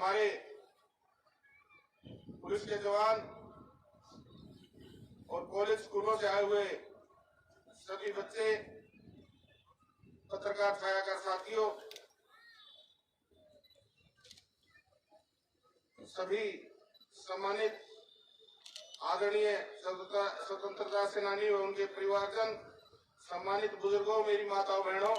हमारे पुलिस के जवान और कॉलेज स्कूलों से आए हुए सभी बच्चे, पत्रकार छायाकार साथियों, सभी सम्मानित आदरणीय स्वतंत्रता सेनानी और उनके परिवारजन, सम्मानित बुजुर्गों, मेरी माताओं बहनों,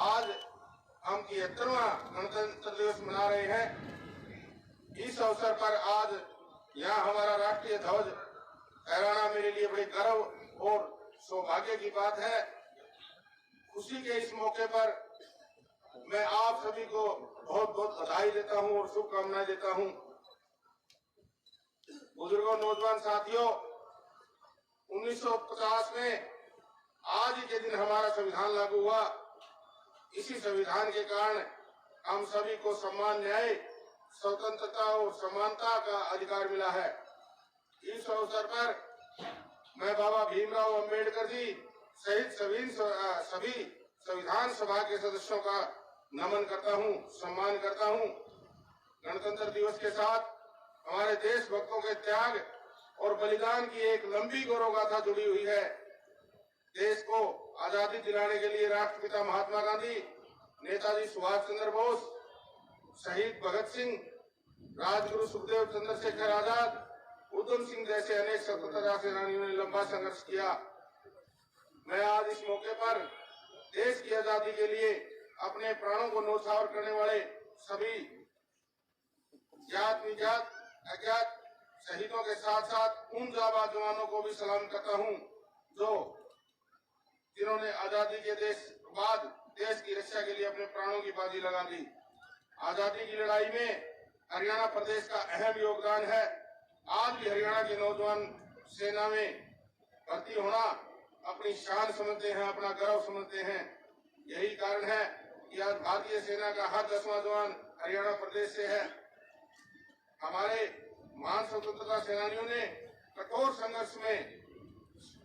आज हम 73वां गणतंत्र दिवस मना रहे हैं। इस अवसर पर आज यहाँ हमारा राष्ट्रीय ध्वज फहराना मेरे लिए बड़े गर्व और सौभाग्य की बात है। खुशी के इस मौके पर मैं आप सभी को बहुत बहुत बधाई देता हूं और शुभकामनाएं देता हूं। बुजुर्गों, नौजवान साथियों, 1950 में आज ही के दिन हमारा संविधान लागू हुआ। इसी संविधान के कारण हम सभी को सम्मान, न्याय, स्वतंत्रता और समानता का अधिकार मिला है। इस अवसर पर मैं बाबा भीमराव अंबेडकर जी सहित सभी संविधान सभा के सदस्यों का नमन करता हूं, सम्मान करता हूं। गणतंत्र दिवस के साथ हमारे देशभक्तों के त्याग और बलिदान की एक लंबी गौरव गाथा जुड़ी हुई है। देश को आजादी दिलाने के लिए राष्ट्रपिता महात्मा गांधी, नेताजी सुभाष चंद्र बोस, शहीद भगत सिंह, राजगुरु सुखदेव चंद्रशेखर आजाद, उधम सिंह जैसे अनेक स्वतंत्रता सेनानियों ने लंबा संघर्ष किया। मैं आज इस मौके पर देश की आजादी के लिए अपने प्राणों को न्यौछावर करने वाले सभी जात विजात अज्ञात शहीदों के साथ साथ उन जाबाज जवानों को भी सलाम करता हूं जिन्होंने आजादी के बाद देश की रक्षा के लिए अपने प्राणों की बाजी लगा दी। आजादी की लड़ाई में हरियाणा प्रदेश का अहम योगदान है। आज भी हरियाणा के नौजवान सेना में भर्ती होना अपनी शान समझते हैं, अपना गर्व समझते हैं। यही कारण है कि आज भारतीय सेना का हर 10वां जवान हरियाणा प्रदेश से है। हमारे महान स्वतंत्रता सेनानियों ने कठोर संघर्ष में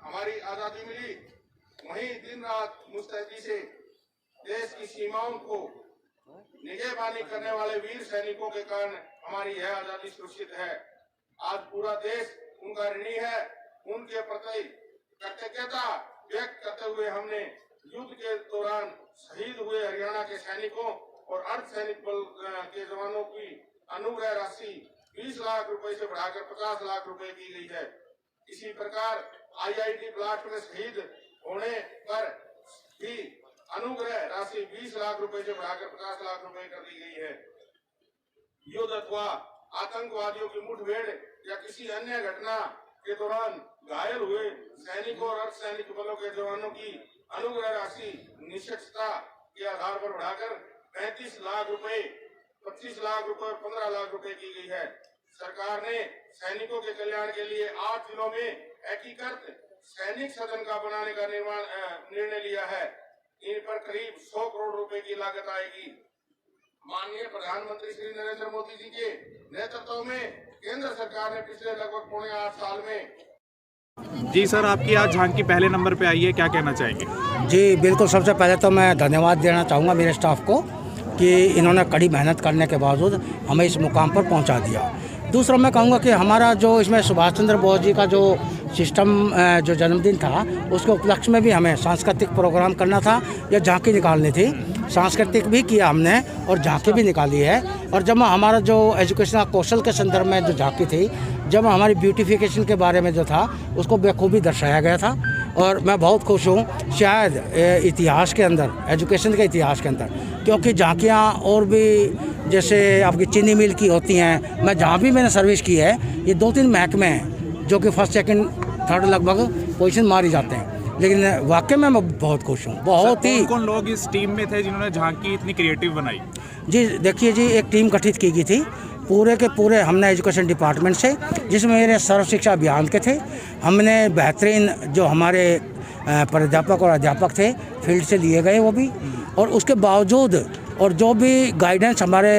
हमारी आजादी मिली, वहीं दिन रात मुस्तैदी से देश की सीमाओं को निगहबानी करने वाले वीर सैनिकों के कारण हमारी यह आजादी सुरक्षित है। आज पूरा देश उनका ऋणी है। उनके प्रति कृतज्ञता व्यक्त करते हुए हमने युद्ध के दौरान शहीद हुए हरियाणा के सैनिकों और अर्धसैनिक बल के जवानों की अनुग्रह राशि 20 लाख रुपए से बढ़ाकर 50 लाख रुपए की गई है। इसी प्रकार IIT ब्लास्ट में शहीद होने पर भी अनुग्रह राशि 20 लाख रुपए से बढ़ाकर 50 लाख रुपए कर दी गई है। युद्ध अथवा आतंकवादियों की मुठभेड़ या किसी अन्य घटना के दौरान घायल हुए सैनिकों और अर्धसैनिक बलों के जवानों की अनुग्रह राशि निष्पक्षता के आधार पर बढ़ाकर 35 लाख रुपए, 25 लाख रुपए और 15 लाख रुपए की गई है। सरकार ने सैनिकों के कल्याण के लिए 8 जिलों में एकीकृत सैनिक सदन का बनाने का निर्णय लिया है। इन पर करीब 100 करोड़ रुपए की लागत आएगी। माननीय प्रधानमंत्री श्री नरेंद्र मोदी जी के नेतृत्व में केंद्र सरकार ने पिछले लगभग 8 साल में। जी सर, आपकी आज झांकी पहले नंबर पे आई है, क्या कहना चाहेंगे? जी बिल्कुल, सबसे पहले तो मैं धन्यवाद देना चाहूँगा मेरे स्टाफ को कि इन्होंने कड़ी मेहनत करने के बावजूद हमें इस मुकाम पर पहुँचा दिया। दूसरा मैं कहूँगा कि हमारा जो इसमें सुभाष चंद्र बोस जी का जो सिस्टम जो जन्मदिन था, उसके उपलक्ष्य में भी हमें सांस्कृतिक प्रोग्राम करना था या झांकी निकालनी थी। सांस्कृतिक भी किया हमने और झांकी भी निकाली है। और जब हमारा जो एजुकेशनल कौशल के संदर्भ में जो झांकी थी, जब हमारी ब्यूटिफिकेशन के बारे में जो था उसको बेखूबी दर्शाया गया था। और मैं बहुत खुश हूँ शायद इतिहास के अंदर, एजुकेशन के इतिहास के अंदर, क्योंकि झांकियाँ और भी जैसे आपकी चीनी मिल की होती हैं, मैं जहाँ भी मैंने सर्विस की है, ये 2-3 महकमे हैं जो कि फर्स्ट सेकंड थर्ड लगभग पोजीशन मारी जाते हैं। लेकिन वाकई में मैं बहुत खुश हूँ, बहुत ही। कौन लोग इस टीम में थे जिन्होंने झांकी इतनी क्रिएटिव बनाई? जी देखिए जी, एक टीम गठित की गई थी पूरे के पूरे हमने एजुकेशन डिपार्टमेंट से, जिसमें मेरे सर्व शिक्षा अभियान के थे। हमने बेहतरीन जो हमारे प्राध्यापक और अध्यापक थे फील्ड से लिए गए वो भी, और उसके बावजूद और जो भी गाइडेंस हमारे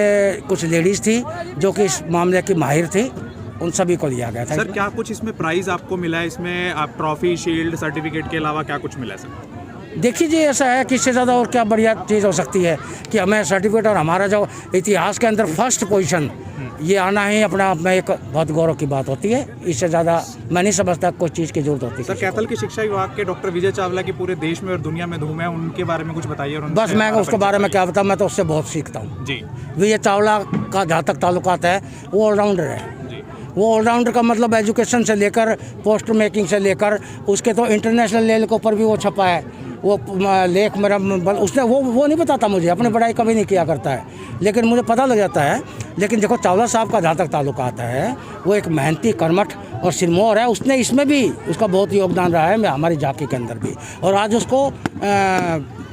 कुछ लेडीज़ थी जो कि इस मामले की माहिर थी, उन सभी को लिया गया था। सर क्या कुछ इसमें प्राइज़ आपको मिला है? इसमें आप ट्रॉफी, शील्ड, सर्टिफिकेट के अलावा क्या कुछ मिला है सर? देखिए जी, ऐसा है कि इससे ज़्यादा और क्या बढ़िया चीज़ हो सकती है कि हमें सर्टिफिकेट और हमारा जो इतिहास के अंदर फर्स्ट पोजीशन ये आना ही अपने आप में एक बहुत गौरव की बात होती है। इससे ज़्यादा मैं नहीं समझता कोई चीज़ की जरूरत होती है। सर, कैथल की शिक्षा विभाग के डॉक्टर विजय चावला की पूरे देश में और दुनिया में धूम है, उनके बारे में कुछ बताइए। और बस मैं उसके बारे में क्या बताऊँ, मैं तो उससे बहुत सीखता हूँ जी विजय चावला का जहाँ तक ताल्लुकात है वो ऑलराउंडर है। जी वो ऑलराउंडर का मतलब एजुकेशन से लेकर पोस्टर मेकिंग से लेकर उसके तो इंटरनेशनल लेवल के ऊपर भी वो छपा है। वो लेख मेरा उसने वो नहीं बताता मुझे, अपनी पढ़ाई कभी नहीं किया करता है, लेकिन मुझे पता लग जाता है। लेकिन देखो, चावला साहब का जहाँ तक ताल्लुक आता है वो एक मेहनती कर्मठ और सिरमौर है। उसने इसमें भी उसका बहुत योगदान रहा है हमारी झांकी के अंदर भी, और आज उसको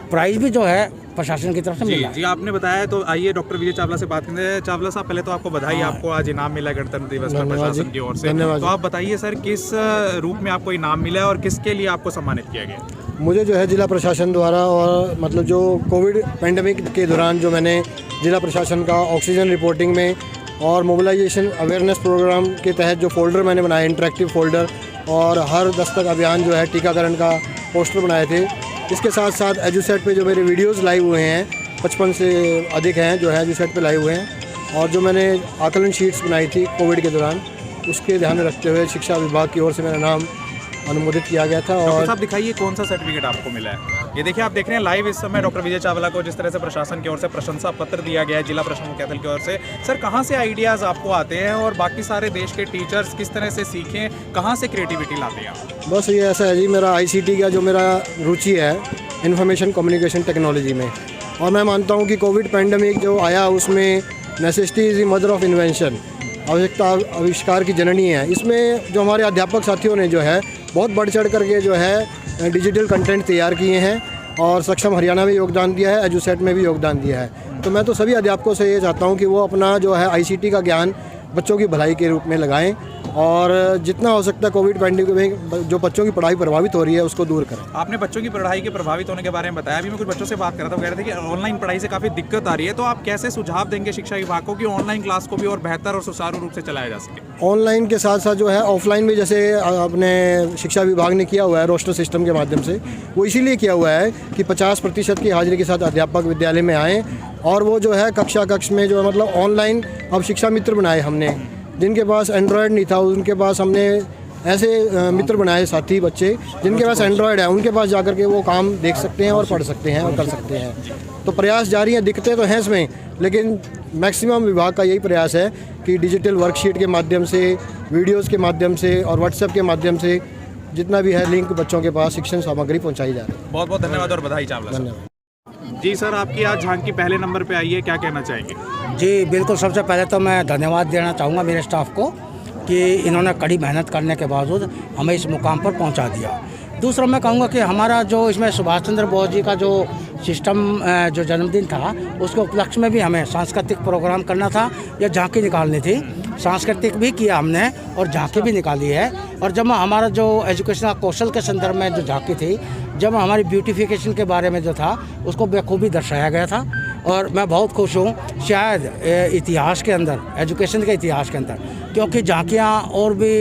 प्राइज़ भी जो है प्रशासन की तरफ से मिला। जी, आपने बताया, तो आइए डॉक्टर विजय चावला से बात करते हैं। चावला साहब, पहले तो आपको बधाई, आपको आज इनाम मिला गणतंत्र दिवस पर प्रशासन की ओर से। तो आप बताइए सर, किस रूप में आपको इनाम मिला है और किसके लिए आपको सम्मानित किया गया? मुझे जो है जिला प्रशासन द्वारा, और मतलब जो कोविड पेंडेमिक के दौरान जो मैंने जिला प्रशासन का ऑक्सीजन रिपोर्टिंग में और मोबिलाइजेशन अवेयरनेस प्रोग्राम के तहत जो फोल्डर मैंने बनाए, इंटरेक्टिव फोल्डर, और हर दस्तक अभियान जो है टीकाकरण का पोस्टर बनाए थे। इसके साथ साथ एजुसेट पे जो मेरे वीडियोस लाइव हुए हैं 55 से अधिक हैं जो है एजुसेट पे लाइव हुए हैं, और जो मैंने आकलन शीट्स बनाई थी कोविड के दौरान, उसके ध्यान में रखते हुए शिक्षा विभाग की ओर से मेरा नाम अनुमोदित किया गया था। और साहब दिखाइए कौन सा सर्टिफिकेट आपको मिला है। ये देखिए, आप देख रहे हैं लाइव इस समय डॉक्टर विजय चावला को जिस तरह से प्रशासन की ओर से प्रशंसा पत्र दिया गया है जिला प्रशासन कैथल की ओर से। सर, कहाँ से आइडियाज़ आपको आते हैं और बाकी सारे देश के टीचर्स किस तरह से सीखें, कहाँ से क्रिएटिविटी लाते हैं? बस ये ऐसा है जी, मेरा ICT का जो मेरा रुचि है इंफॉर्मेशन कम्युनिकेशन टेक्नोलॉजी में, और मैं मानता हूँ कि कोविड पैंडमिक जो आया उसमें necessity is the mother of invention, आवश्यकता आविष्कार की जननी है। इसमें जो हमारे अध्यापक साथियों ने जो है बहुत बढ़ चढ़ करके जो है डिजिटल कंटेंट तैयार किए हैं, और सक्षम हरियाणा में योगदान दिया है, एजुसेट में भी योगदान दिया है। तो मैं तो सभी अध्यापकों से ये चाहता हूँ कि वो अपना जो है ICT का ज्ञान बच्चों की भलाई के रूप में लगाएं, और जितना हो सकता है कोविड पैंडेमिक में जो बच्चों की पढ़ाई प्रभावित हो रही है उसको दूर करें। आपने बच्चों की पढ़ाई के प्रभावित होने के बारे में बताया। अभी मैं कुछ बच्चों से बात कर रहा था, वो कह रहे थे कि ऑनलाइन पढ़ाई से काफ़ी दिक्कत आ रही है, तो आप कैसे सुझाव देंगे शिक्षा विभाग को कि ऑनलाइन क्लास को भी और बेहतर और सुचारू रूप से चलाया जा सके? ऑनलाइन के साथ साथ जो है ऑफलाइन भी, जैसे अपने शिक्षा विभाग ने किया हुआ है रोस्टर सिस्टम के माध्यम से, वो इसीलिए किया हुआ है कि 50% की हाजिरी के साथ अध्यापक विद्यालय में आएँ, और वो जो है कक्ष में जो है मतलब ऑनलाइन अब शिक्षा मित्र बनाए हमने। जिनके पास एंड्रॉयड नहीं था उनके पास हमने ऐसे मित्र बनाए, साथी बच्चे जिनके पास एंड्रॉयड है उनके पास जाकर के वो काम देख सकते हैं और पढ़ सकते हैं और कर सकते हैं। तो प्रयास जारी हैं, दिक्कतें तो हैं इसमें, लेकिन मैक्सिमम विभाग का यही प्रयास है कि डिजिटल वर्कशीट के माध्यम से, वीडियोज़ के माध्यम से और व्हाट्सएप के माध्यम से जितना भी है लिंक बच्चों के पास शिक्षण सामग्री पहुँचाई जा रही है। बहुत बहुत धन्यवाद और बधाई चावला। धन्यवाद जी सर, आपकी आज झांकी पहले नंबर पे आई है, क्या कहना चाहेंगे? जी बिल्कुल, सबसे पहले तो मैं धन्यवाद देना चाहूँगा मेरे स्टाफ को कि इन्होंने कड़ी मेहनत करने के बावजूद हमें इस मुकाम पर पहुँचा दिया। दूसरा मैं कहूँगा कि हमारा जो इसमें सुभाष चंद्र बोस जी का जो सिस्टम जो जन्मदिन था उसके उपलक्ष्य में भी हमें सांस्कृतिक प्रोग्राम करना था या झांकी निकालनी थी। सांस्कृतिक भी किया हमने और झांकी भी निकाली है। और जब हमारा जो एजुकेशनल कौशल के संदर्भ में जो झांकी थी, जब हमारी ब्यूटिफिकेशन के बारे में जो था उसको बखूबी दर्शाया गया था, और मैं बहुत खुश हूँ शायद इतिहास के अंदर, एजुकेशन के इतिहास के अंदर, क्योंकि झांकियाँ और भी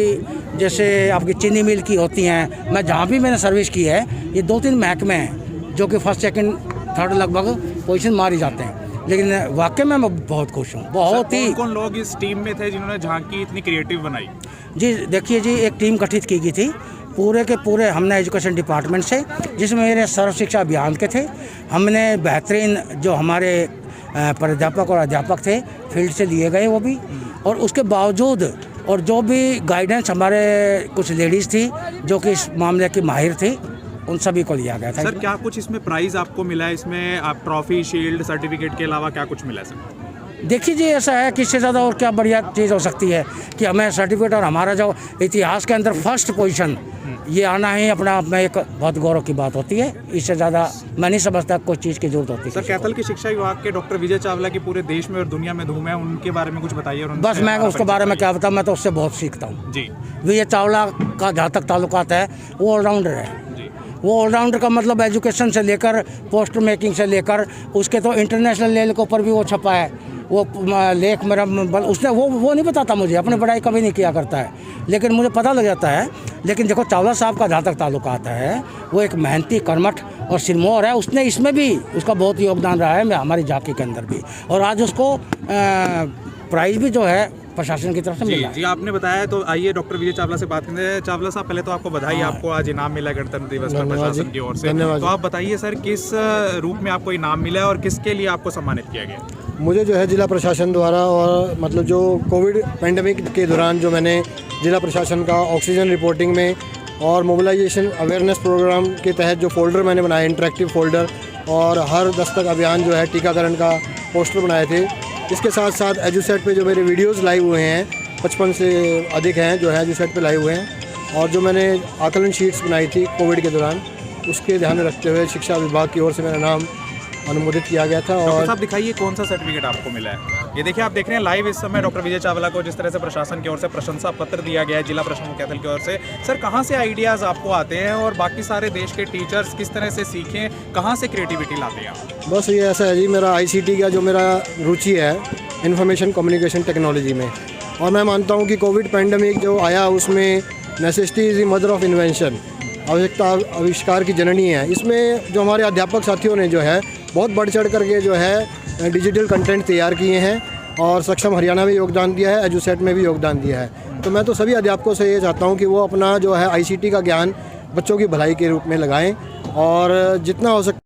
जैसे आपकी चीनी मिल की होती हैं, मैं जहाँ भी मैंने सर्विस की है ये 2-3 महकमे हैं जो कि फर्स्ट सेकंड थर्ड लगभग पोजीशन मारी जाते हैं, लेकिन वाकई में मैं बहुत खुश हूँ। बहुत ही कौन लोग इस टीम में थे जिन्होंने झांकी इतनी क्रिएटिव बनाई? जी देखिए जी, एक टीम गठित की गई थी पूरे के पूरे हमने एजुकेशन डिपार्टमेंट से, जिसमें मेरे सर्व शिक्षा अभियान के थे। हमने बेहतरीन जो हमारे प्राध्यापक और अध्यापक थे फील्ड से लिए गए वो भी, और उसके बावजूद और जो भी गाइडेंस हमारे कुछ लेडीज़ थी जो कि इस मामले की माहिर थी, उन सभी को लिया गया था। सर, क्या कुछ इसमें प्राइज़ आपको मिला है? इसमें आप ट्रॉफी, शील्ड, सर्टिफिकेट के अलावा क्या कुछ मिला है सर? देखिए जी, ऐसा है कि इससे ज़्यादा और क्या बढ़िया चीज़ हो सकती है कि हमें सर्टिफिकेट और हमारा जो इतिहास के अंदर फर्स्ट पोजीशन ये आना ही अपने आप में एक बहुत गौरव की बात होती है। इससे ज़्यादा मैं नहीं समझता कोई चीज़ की जरूरत होती है। सर, कैथल की शिक्षा विभाग के डॉक्टर विजय चावला की पूरे देश में और दुनिया में धूम है, उनके बारे में कुछ बताइए। और बस मैं उसके बारे में क्या बताऊँ, मैं तो उससे बहुत सीखता हूँ। जी, विजय चावला का जहाँ तक ताल्लुकात है वो ऑलराउंडर है। वो ऑलराउंडर का मतलब एजुकेशन से लेकर पोस्टर मेकिंग से लेकर उसके तो इंटरनेशनल लेवल के ऊपर भी वो छपा है। वो लेख मेरा उसने वो नहीं बताता मुझे, अपनी पढ़ाई कभी नहीं किया करता है, लेकिन मुझे पता लग जाता है। लेकिन देखो, चावला साहब का जहाँ तक ताल्लुक आता है वो एक मेहनती कर्मठ और सिरमौर है, उसने इसमें भी उसका बहुत योगदान रहा है हमारी झांकी के अंदर भी। और आज उसको प्राइज़ भी जो है प्रशासन की तरफ से मिला। जी आपने बताया, तो आइए डॉक्टर विजय चावला से बात करते हैं। चावला साहब, पहले तो आपको बधाई, आपको आज इनाम मिला गणतंत्र दिवस पर प्रशासन की ओर से। तो आप बताइए सर, किस रूप में आपको इनाम मिला और किसके लिए आपको सम्मानित किया गया? मुझे जो है जिला प्रशासन द्वारा, और मतलब जो कोविड पेंडेमिक के दौरान जो मैंने जिला प्रशासन का ऑक्सीजन रिपोर्टिंग में और मोबिलाइजेशन अवेयरनेस प्रोग्राम के तहत जो फोल्डर मैंने बनाए, इंटरेक्टिव फोल्डर, और हर दस्तक अभियान जो है टीकाकरण का पोस्टर बनाए थे। इसके साथ साथ एजुसेट पे जो मेरे वीडियोस लाइव हुए हैं 55 से अधिक हैं जो है एजुसेट पे लाइव हुए हैं, और जो मैंने आकलन शीट्स बनाई थी कोविड के दौरान, उसके ध्यान में रखते हुए शिक्षा विभाग की ओर से मेरा नाम अनुमोदित किया गया था। और साहब दिखाइए कौन सा सर्टिफिकेट आपको मिला है। ये देखिए, आप देख रहे हैं लाइव इस समय डॉक्टर विजय चावला को जिस तरह से प्रशासन की ओर से प्रशंसा पत्र दिया गया है जिला प्रशासन कैथल की ओर से। सर, कहाँ से आइडियाज़ आपको आते हैं और बाकी सारे देश के टीचर्स किस तरह से सीखें, कहाँ से क्रिएटिविटी लाते हैं? बस ये ऐसा है जी, मेरा ICT का जो मेरा रुचि है इंफॉर्मेशन कम्युनिकेशन टेक्नोलॉजी में, और मैं मानता हूँ कि कोविड पैंडमिक जो आया उसमें necessity is the mother of invention, आवश्यकता आविष्कार की जननी है। इसमें जो हमारे अध्यापक साथियों ने जो है बहुत बढ़ चढ़ करके जो है डिजिटल कंटेंट तैयार किए हैं, और सक्षम हरियाणा में योगदान दिया है, एजुसेट में भी योगदान दिया है। तो मैं तो सभी अध्यापकों से ये चाहता हूँ कि वो अपना जो है ICT का ज्ञान बच्चों की भलाई के रूप में लगाएं, और जितना हो सकता।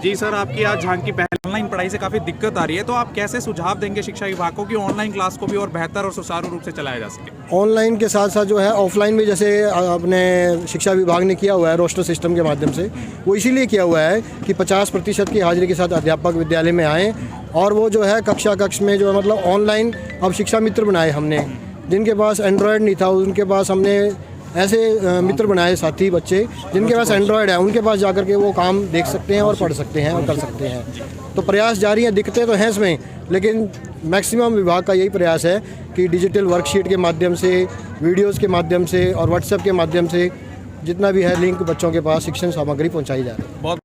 जी सर, आपकी आज झांकी पहले ऑनलाइन पढ़ाई से काफ़ी दिक्कत आ रही है, तो आप कैसे सुझाव देंगे शिक्षा विभाग को कि ऑनलाइन क्लास को भी और बेहतर और सुचारू रूप से चलाया जा सके? ऑनलाइन के साथ साथ जो है ऑफलाइन भी, जैसे अपने शिक्षा विभाग ने किया हुआ है रोस्टर सिस्टम के माध्यम से, वो इसीलिए किया हुआ है कि 50% की हाजिरी के साथ अध्यापक विद्यालय में आएँ, और वो जो है कक्ष में जो है मतलब ऑनलाइन अब शिक्षा मित्र बनाए हमने। जिनके पास एंड्रॉयड नहीं था उनके पास हमने ऐसे मित्र बनाए, साथी बच्चे जिनके पास एंड्रॉयड है उनके पास जाकर के वो काम देख सकते हैं और पढ़ सकते हैं और कर सकते हैं। तो प्रयास जारी है, दिखते तो हैं इसमें, लेकिन मैक्सिमम विभाग का यही प्रयास है कि डिजिटल वर्कशीट के माध्यम से, वीडियोज़ के माध्यम से और व्हाट्सएप के माध्यम से जितना भी है लिंक बच्चों के पास शिक्षण सामग्री पहुँचाई जा रही है। बहुत